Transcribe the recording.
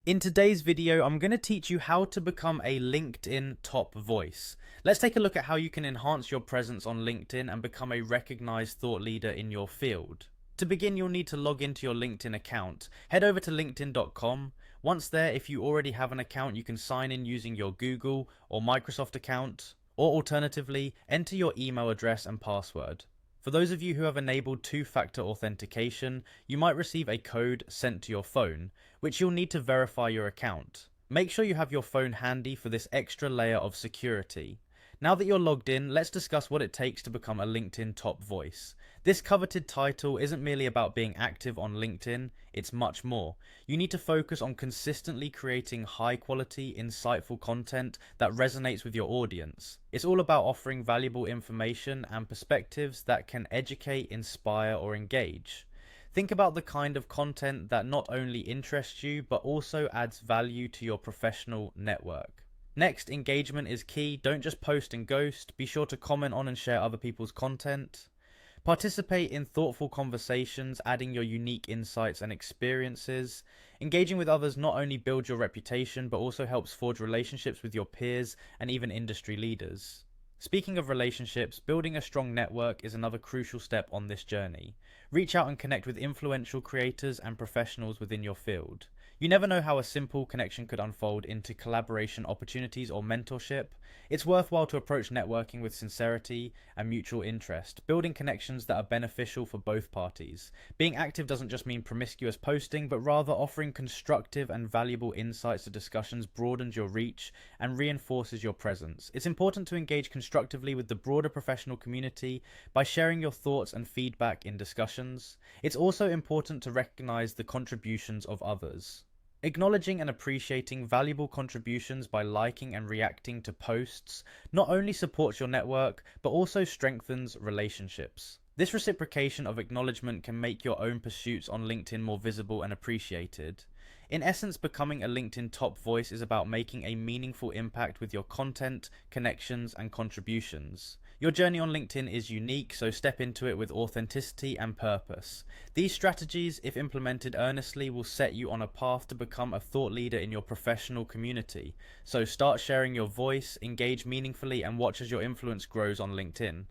In today's video, I'm going to teach you how to become a LinkedIn top voice. Let's take a look at how you can enhance your presence on LinkedIn and become a recognized thought leader in your field. To begin, you'll need to log into your LinkedIn account. Head over to linkedin.com. Once there, if you already have an account, you can sign in using your Google or Microsoft account, or alternatively, enter your email address and password. For those of you who have enabled two-factor authentication, you might receive a code sent to your phone, which you'll need to verify your account. Make sure you have your phone handy for this extra layer of security. Now that you're logged in, let's discuss what it takes to become a LinkedIn top voice. This coveted title isn't merely about being active on LinkedIn, it's much more. You need to focus on consistently creating high quality, insightful content that resonates with your audience. It's all about offering valuable information and perspectives that can educate, inspire, or engage. Think about the kind of content that not only interests you, but also adds value to your professional network. Next, engagement is key. Don't just post and ghost. Be sure to comment on and share other people's content. Participate in thoughtful conversations, adding your unique insights and experiences. Engaging with others not only builds your reputation, but also helps forge relationships with your peers and even industry leaders. Speaking of relationships, building a strong network is another crucial step on this journey. Reach out and connect with influential creators and professionals within your field. You never know how a simple connection could unfold into collaboration opportunities or mentorship. It's worthwhile to approach networking with sincerity and mutual interest, building connections that are beneficial for both parties. Being active doesn't just mean promiscuous posting, but rather offering constructive and valuable insights to discussions broadens your reach and reinforces your presence. It's important to engage constructively with the broader professional community by sharing your thoughts and feedback in discussions. It's also important to recognize the contributions of others. Acknowledging and appreciating valuable contributions by liking and reacting to posts not only supports your network, but also strengthens relationships. This reciprocation of acknowledgement can make your own pursuits on LinkedIn more visible and appreciated. In essence, becoming a LinkedIn top voice is about making a meaningful impact with your content, connections, and contributions. Your journey on LinkedIn is unique, so step into it with authenticity and purpose. These strategies, if implemented earnestly, will set you on a path to become a thought leader in your professional community. So start sharing your voice, engage meaningfully, and watch as your influence grows on LinkedIn.